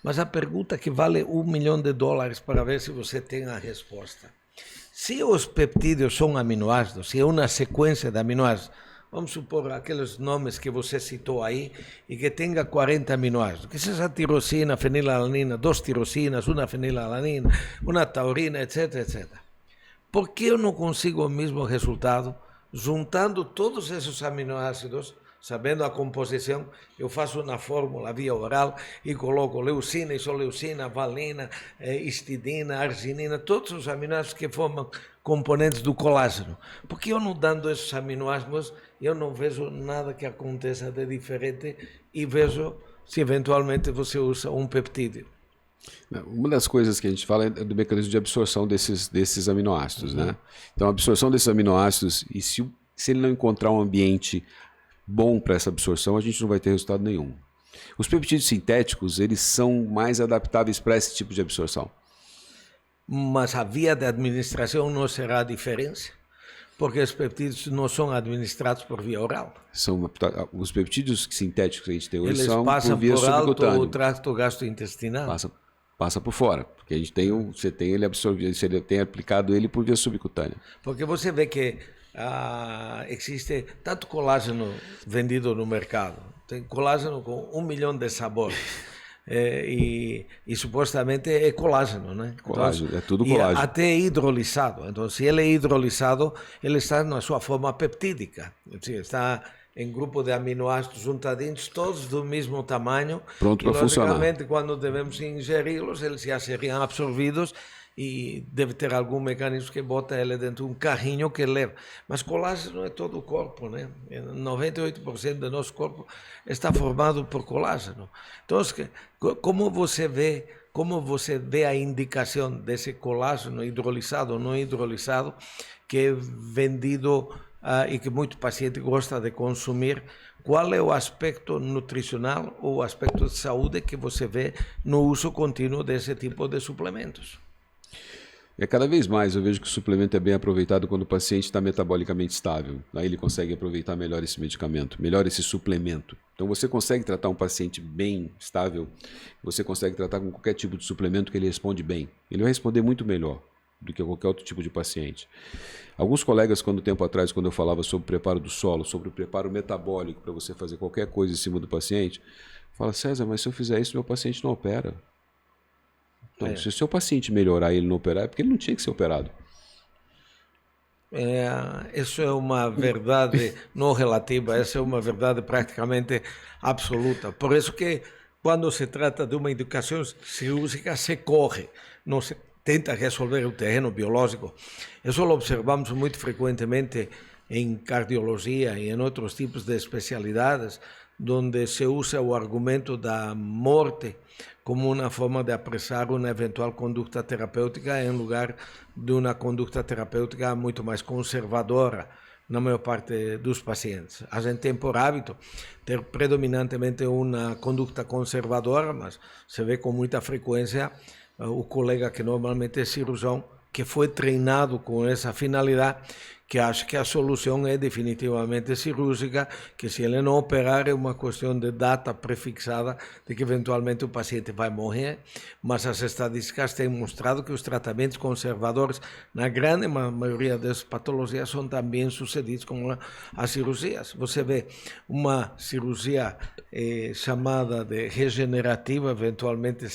Mas a pergunta que vale US$ 1 milhão para ver se você tem a resposta. Se os peptídeos são aminoácidos, se é uma sequência de aminoácidos, vamos supor aqueles nomes que você citou aí e que tenha 40 aminoácidos, que seja tirosina, fenilalanina, 2 tirosinas, uma fenilalanina, uma taurina, etc, etc. Por que eu não consigo o mesmo resultado juntando todos esses aminoácidos, sabendo a composição? Eu faço uma fórmula via oral e coloco leucina, isoleucina, valina, histidina, arginina, todos os aminoácidos que formam componentes do colágeno. Por que eu não dando esses aminoácidos, eu não vejo nada que aconteça de diferente e vejo se eventualmente você usa um peptídeo? Uma das coisas que a gente fala é do mecanismo de absorção desses aminoácidos, né? Então, a absorção desses aminoácidos, e se ele não encontrar um ambiente bom para essa absorção, a gente não vai ter resultado nenhum. Os peptídeos sintéticos, eles são mais adaptáveis para esse tipo de absorção. Mas a via de administração não será a diferença? Porque os peptídeos não são administrados por via oral. Os peptídeos sintéticos que a gente tem hoje Eles são passam por via subcutânea. o trato gastrointestinal. Passa por fora, porque a gente você tem ele absorvido, você tem aplicado ele por via subcutânea. Porque você vê que existe tanto colágeno vendido no mercado, tem colágeno com 1 milhão de sabores. E supostamente é colágeno, né? Colágeno, é tudo colágeno. E até hidrolisado. Então, se ele é hidrolisado, ele está na sua forma peptídica. Está em grupo de aminoácidos juntadinhos, todos do mesmo tamanho. Pronto para funcionar. Logicamente, quando devemos ingeri-los, eles já seriam absorvidos e deve ter algum mecanismo que bota ele dentro de um carrinho que leva. Mas colágeno é todo o corpo, né? 98% do nosso corpo está formado por colágeno. Então, como você vê a indicação desse colágeno hidrolisado ou não hidrolisado que é vendido e que muito paciente gosta de consumir? Qual é o aspecto nutricional ou o aspecto de saúde que você vê no uso contínuo desse tipo de suplementos? Cada vez mais eu vejo que o suplemento é bem aproveitado quando o paciente está metabolicamente estável. Aí ele consegue aproveitar melhor esse medicamento, melhor esse suplemento. Então você consegue tratar um paciente bem estável, você consegue tratar com qualquer tipo de suplemento que ele responde bem. Ele vai responder muito melhor do que qualquer outro tipo de paciente. Alguns colegas, tempo atrás, quando eu falava sobre o preparo do solo, sobre o preparo metabólico para você fazer qualquer coisa em cima do paciente, fala: César, mas se eu fizer isso, meu paciente não opera. Então, se o seu paciente melhorar e ele não operar, é porque ele não tinha que ser operado. Isso é uma verdade não relativa, essa é uma verdade praticamente absoluta. Por isso que, quando se trata de uma indicação cirúrgica, se corre, não se tenta resolver o terreno biológico. Isso lo observamos muito frequentemente em cardiologia e em outros tipos de especialidades, onde se usa o argumento da morte como uma forma de apressar uma eventual conduta terapêutica em lugar de uma conduta terapêutica muito mais conservadora na maior parte dos pacientes. A gente tem por hábito ter predominantemente uma conduta conservadora, mas se vê com muita frequência o colega que normalmente é cirurgião, que foi treinado com essa finalidade, que acha que a solução é definitivamente cirúrgica, que se ele não operar é uma questão de data prefixada de que eventualmente o paciente vai morrer, mas as estatísticas têm mostrado que os tratamentos conservadores, na grande maioria das patologias, são também sucedidos com as cirurgias. Você vê uma cirurgia chamada de regenerativa, eventualmente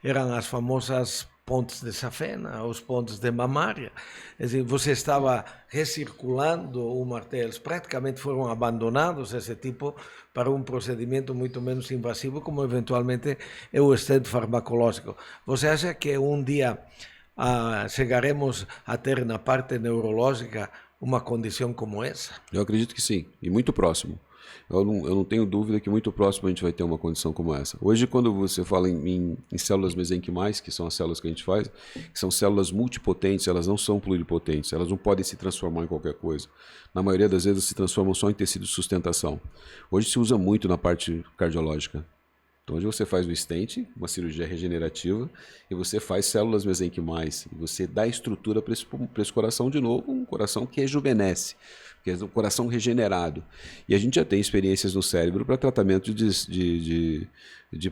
eram as famosas pontes de safena, os pontes de mamária. Quer dizer, você estava recirculando o martelo, eles praticamente foram abandonados, esse tipo, para um procedimento muito menos invasivo, como eventualmente é o stent farmacológico. Você acha que um dia chegaremos a ter na parte neurológica uma condição como essa? Eu acredito que sim, e muito próximo. Eu não tenho dúvida que muito próximo a gente vai ter uma condição como essa. Hoje, quando você fala em células mesenquimais, que são as células que a gente faz, que são células multipotentes, elas não são pluripotentes, elas não podem se transformar em qualquer coisa. Na maioria das vezes se transformam só em tecido de sustentação. Hoje se usa muito na parte cardiológica. Então, hoje você faz o stent, uma cirurgia regenerativa, e você faz células mesenquimais, e você dá estrutura para esse coração de novo, um coração que rejuvenesce, que é um coração regenerado. E a gente já tem experiências no cérebro para tratamento de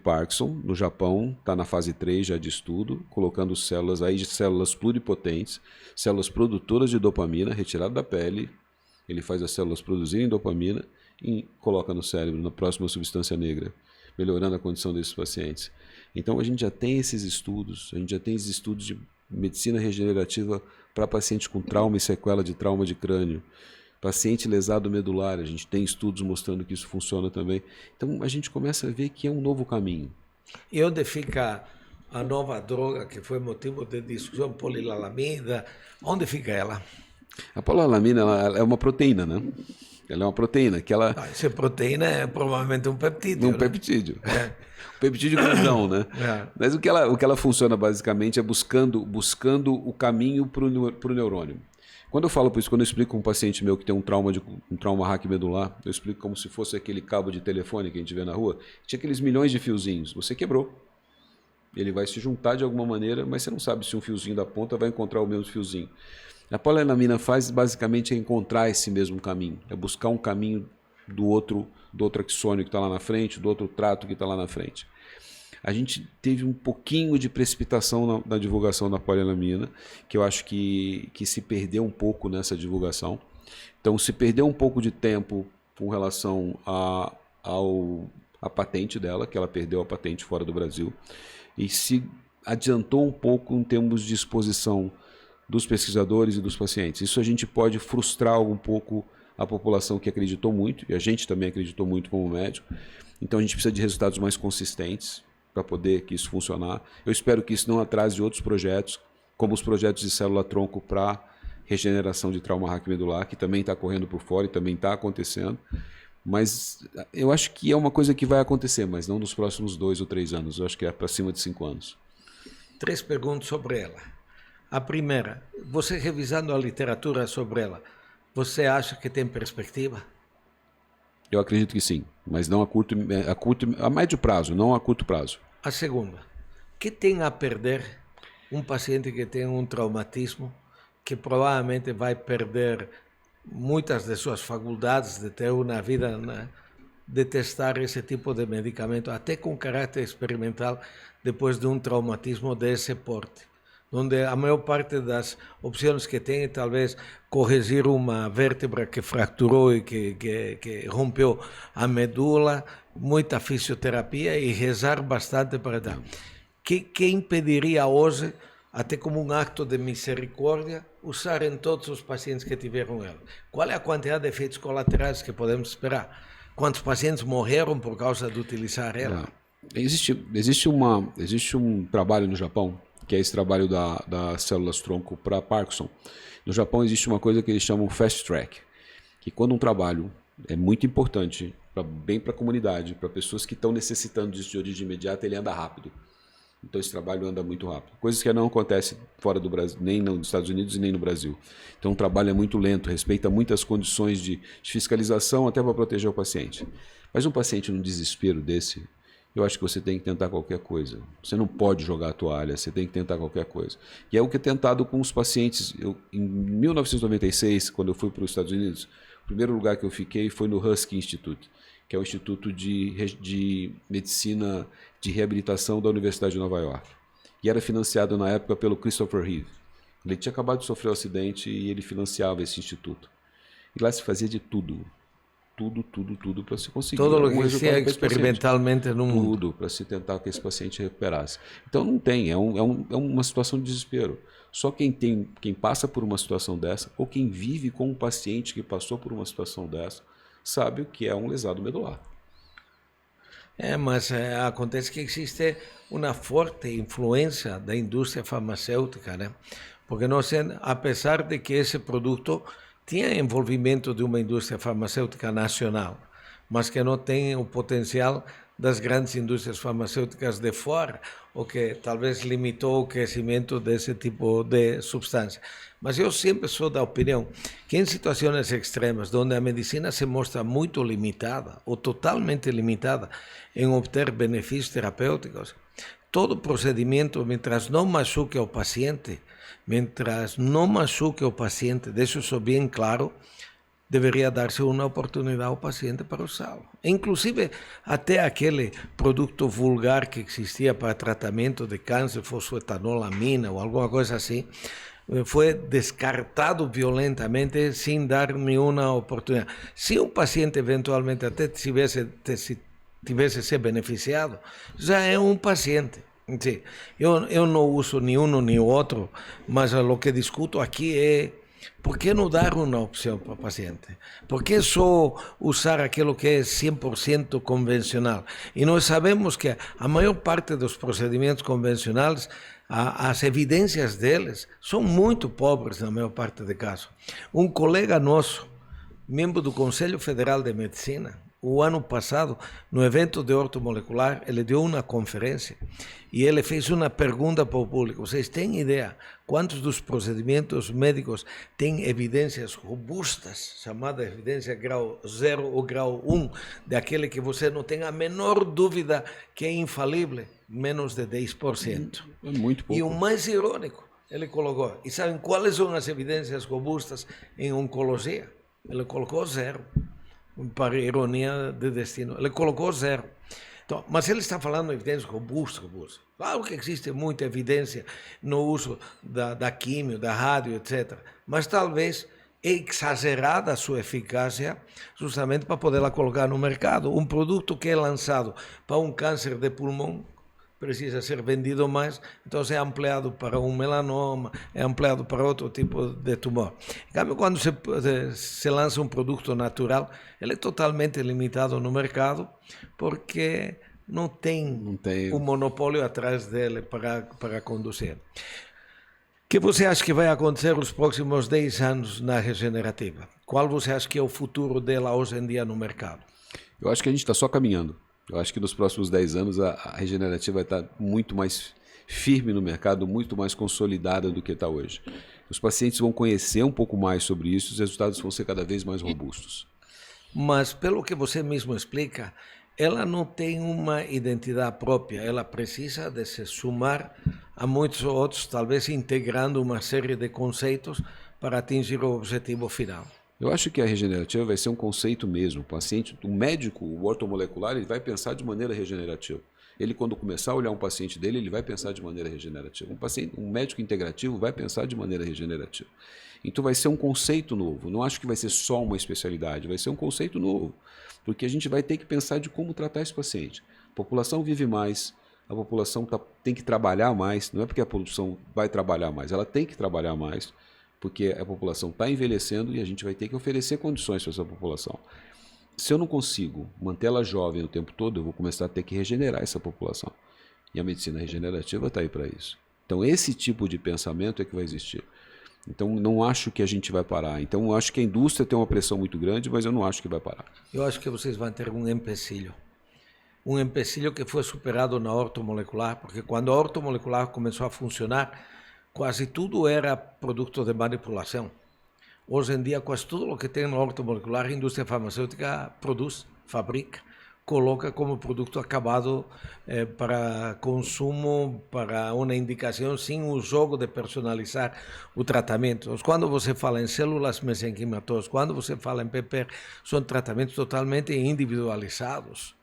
Parkinson. No Japão, está na fase 3 já de estudo, colocando células pluripotentes, células produtoras de dopamina, retirada da pele, ele faz as células produzirem dopamina e coloca no cérebro, na próxima substância negra, melhorando a condição desses pacientes. Então a gente já tem esses estudos, de medicina regenerativa para paciente com trauma e sequela de trauma de crânio, paciente lesado medular, a gente tem estudos mostrando que isso funciona também. Então a gente começa a ver que é um novo caminho. E onde fica a nova droga que foi motivo de discussão, polilalamida, onde fica ela? A polilalamina ela é uma proteína, né? Ela é uma proteína que ela... Essa proteína é provavelmente um peptídeo. Um peptídeo. Um peptídeo grandão, né? Mas o que ela funciona basicamente é buscando o caminho para o neurônio. Quando eu falo por isso, quando eu explico com um paciente meu que tem um trauma raquimedular, eu explico como se fosse aquele cabo de telefone que a gente vê na rua, tinha aqueles milhões de fiozinhos, você quebrou. Ele vai se juntar de alguma maneira, mas você não sabe se um fiozinho da ponta vai encontrar o mesmo fiozinho. A polilalamina faz basicamente é encontrar esse mesmo caminho, é buscar um caminho do outro axônio que está lá na frente, do outro trato que está lá na frente. A gente teve um pouquinho de precipitação na divulgação da polilalamina, que eu acho que se perdeu um pouco nessa divulgação. Então se perdeu um pouco de tempo com relação à patente dela, que ela perdeu a patente fora do Brasil, e se adiantou um pouco em termos de exposição dos pesquisadores e dos pacientes. Isso a gente pode frustrar um pouco a população que acreditou muito, e a gente também acreditou muito como médico. Então a gente precisa de resultados mais consistentes para poder que isso funcionar. Eu espero que isso não atrase outros projetos, como os projetos de célula-tronco para regeneração de trauma raquimedular, que também está correndo por fora e também está acontecendo. Mas eu acho que é uma coisa que vai acontecer, mas não nos próximos 2 ou 3 anos. Eu acho que é para cima de 5 anos. 3 perguntas sobre ela. A primeira, você revisando a literatura sobre ela, você acha que tem perspectiva? Eu acredito que sim, mas não a médio prazo, não a curto prazo. A segunda, que tem a perder um paciente que tem um traumatismo, que provavelmente vai perder muitas de suas faculdades de ter uma vida, né, de testar esse tipo de medicamento, até com caráter experimental, depois de um traumatismo desse porte, onde a maior parte das opções que tem é talvez corrigir uma vértebra que fraturou e que rompeu a medula, muita fisioterapia e rezar bastante para dar. Que impediria hoje, até como um acto de misericórdia, usar em todos os pacientes que tiveram ela? Qual é a quantidade de efeitos colaterais que podemos esperar? Quantos pacientes morreram por causa de utilizar ela? Existe um trabalho no Japão, que é esse trabalho das células-tronco para Parkinson. No Japão existe uma coisa que eles chamam fast track, que quando um trabalho é muito importante, bem para a comunidade, para pessoas que estão necessitando disso de origem imediata, ele anda rápido. Então esse trabalho anda muito rápido. Coisas que não acontecem fora do Brasil, nem nos Estados Unidos e nem no Brasil. Então o trabalho é muito lento, respeita muitas condições de fiscalização até para proteger o paciente. Mas um paciente num desespero desse, eu acho que você tem que tentar qualquer coisa. Você não pode jogar a toalha, você tem que tentar qualquer coisa. E é o que é tentado com os pacientes. Em 1996, quando eu fui para os Estados Unidos, o primeiro lugar que eu fiquei foi no Husky Institute, que é o Instituto de Medicina de Reabilitação da Universidade de Nova York. E era financiado na época pelo Christopher Reeve. Ele tinha acabado de sofrer um acidente e ele financiava esse instituto. E lá se fazia de tudo. Tudo para se conseguir. Todo o que se é experimentalmente no mundo. Tudo para se tentar que esse paciente recuperasse. Então não tem, é uma situação de desespero. Só quem passa por uma situação dessa, ou quem vive com um paciente que passou por uma situação dessa, sabe o que é um lesado medular. Mas acontece que existe uma forte influência da indústria farmacêutica, né? Porque nós, apesar de que esse produto tinha envolvimento de uma indústria farmacêutica nacional, mas que não tem o potencial das grandes indústrias farmacêuticas de fora, o que talvez limitou o crescimento desse tipo de substância. Mas eu sempre sou da opinião que em situações extremas, onde a medicina se mostra muito limitada, ou totalmente limitada em obter benefícios terapêuticos, todo procedimento, mientras não machuque o paciente, deixo isso bem claro, deveria dar-se uma oportunidade ao paciente para usá-lo. Inclusive, até aquele produto vulgar que existia para tratamento de câncer, fosfetanolamina ou alguma coisa assim, foi descartado violentamente sem dar nenhuma oportunidade. Se um paciente eventualmente até tivesse se beneficiado, já é um paciente. Sim, eu não uso nem um nem outro, mas o que discuto aqui é por que não dar uma opção para o paciente? Por que só usar aquilo que é 100% convencional? E nós sabemos que a maior parte dos procedimentos convencionais, as evidências deles são muito pobres na maior parte dos casos. Um colega nosso, membro do Conselho Federal de Medicina, o ano passado, no evento de ortomolecular, ele deu uma conferência e ele fez uma pergunta para o público. Vocês têm ideia quantos dos procedimentos médicos têm evidências robustas, chamada evidência grau 0 ou grau 1, daquele que você não tem a menor dúvida que é infalível? Menos de 10%. É muito pouco. E o mais irônico, ele colocou, e sabem quais são as evidências robustas em oncologia? Ele colocou 0. Para ironia de destino. Ele colocou 0. Então, mas ele está falando de evidência robusta. Claro que existe muita evidência no uso da químio, da rádio, etc. Mas talvez é exagerada a sua eficácia justamente para poderla colocar no mercado. Um produto que é lançado para um câncer de pulmão precisa ser vendido mais, então é ampliado para um melanoma, é ampliado para outro tipo de tumor. Em cambio, quando se lança um produto natural, ele é totalmente limitado no mercado, porque não tem um monopólio atrás dele para conduzir. O que você acha que vai acontecer nos próximos 10 anos na regenerativa? Qual você acha que é o futuro dela hoje em dia no mercado? Eu acho que a gente está só caminhando. Eu acho que nos próximos 10 anos a regenerativa vai estar muito mais firme no mercado, muito mais consolidada do que está hoje. Os pacientes vão conhecer um pouco mais sobre isso, os resultados vão ser cada vez mais robustos. Mas, pelo que você mesmo explica, ela não tem uma identidade própria, ela precisa de se somar a muitos outros, talvez integrando uma série de conceitos para atingir o objetivo final. Eu acho que a regenerativa vai ser um conceito mesmo. O paciente, o médico, o ortomolecular, ele vai pensar de maneira regenerativa. Ele, quando começar a olhar um paciente dele, ele vai pensar de maneira regenerativa. Um médico integrativo vai pensar de maneira regenerativa. Então vai ser um conceito novo. Não acho que vai ser só uma especialidade, vai ser um conceito novo. Porque a gente vai ter que pensar de como tratar esse paciente. A população vive mais, a população tem que trabalhar mais. Não é porque a população vai trabalhar mais, ela tem que trabalhar mais. Porque a população está envelhecendo e a gente vai ter que oferecer condições para essa população. Se eu não consigo mantê-la jovem o tempo todo, eu vou começar a ter que regenerar essa população. E a medicina regenerativa está aí para isso. Então, esse tipo de pensamento é que vai existir. Então, não acho que a gente vai parar. Então, eu acho que a indústria tem uma pressão muito grande, mas eu não acho que vai parar. Eu acho que vocês vão ter um empecilho. Um empecilho que foi superado na ortomolecular, porque quando a ortomolecular começou a funcionar, quase tudo era produto de manipulação. Hoje em dia, quase tudo o que tem na ortomolecular, a indústria farmacêutica produz, fabrica, coloca como produto acabado para consumo, para uma indicação, sem o jogo de personalizar o tratamento. Quando você fala em células mesenquimatosas, quando você fala em PPR, são tratamentos totalmente individualizados.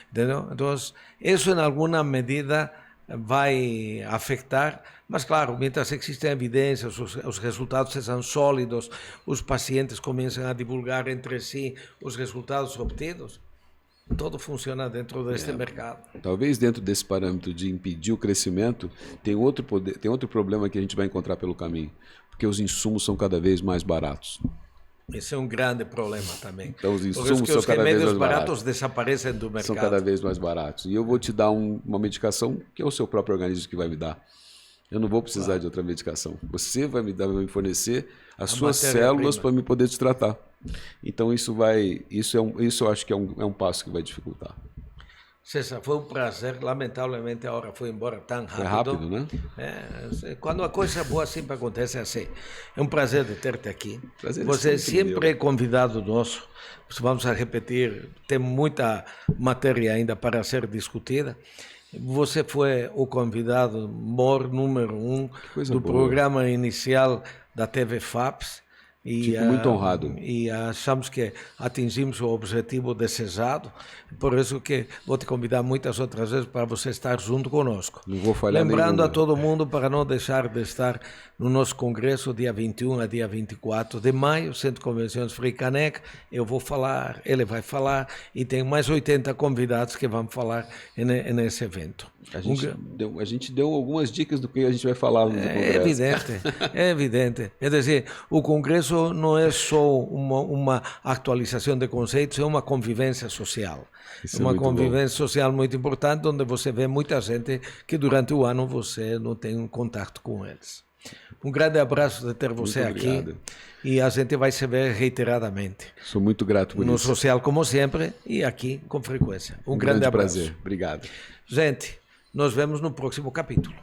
Entendeu? Então, isso em alguma medida vai afetar, mas claro, mientras existem evidências, os resultados sejam sólidos, os pacientes começam a divulgar entre si os resultados obtidos, tudo funciona dentro deste mercado. Talvez dentro desse parâmetro de impedir o crescimento, tem outro problema que a gente vai encontrar pelo caminho, porque os insumos são cada vez mais baratos. Esse é um grande problema também. Então, os insumos são cada vez mais baratos. Os remédios baratos desaparecem do mercado. São cada vez mais baratos. E eu vou te dar uma medicação que é o seu próprio organismo que vai me dar. Eu não vou precisar de outra medicação. Você vai me fornecer as suas células para me poder te tratar. Então, isso eu acho que é um passo que vai dificultar. César, foi um prazer. Lamentavelmente a hora foi embora tão rápido. Foi rápido, né? Quando a coisa boa sempre acontece assim. É um prazer de ter-te aqui. Prazer Você sempre sempre é convidado nosso. Vamos a repetir, tem muita matéria ainda para ser discutida. Você foi o convidado maior número 1 do programa inicial da TV FAPS. Fico muito honrado. E achamos que atingimos o objetivo desejado. Por isso que vou te convidar muitas outras vezes para você estar junto conosco. Não vou falhar Lembrando nenhuma. a todo mundo para não deixar de estar no nosso congresso dia 21 a dia 24 de maio, Centro de Convenções Frei Caneca. Eu vou falar, ele vai falar e tem mais 80 convidados que vão falar nesse evento. A gente deu algumas dicas do que a gente vai falar no congresso. É evidente. É dizer, o congresso não é só uma atualização de conceitos, é uma convivência social. Isso uma é muito convivência social muito importante, onde você vê muita gente que durante o ano você não tem um contato com eles. Um grande abraço de ter você aqui e a gente vai se ver reiteradamente. Sou muito grato por isso. No social, como sempre, e aqui com frequência. Um grande abraço. Prazer. Obrigado. Gente, nos vemos no próximo capítulo.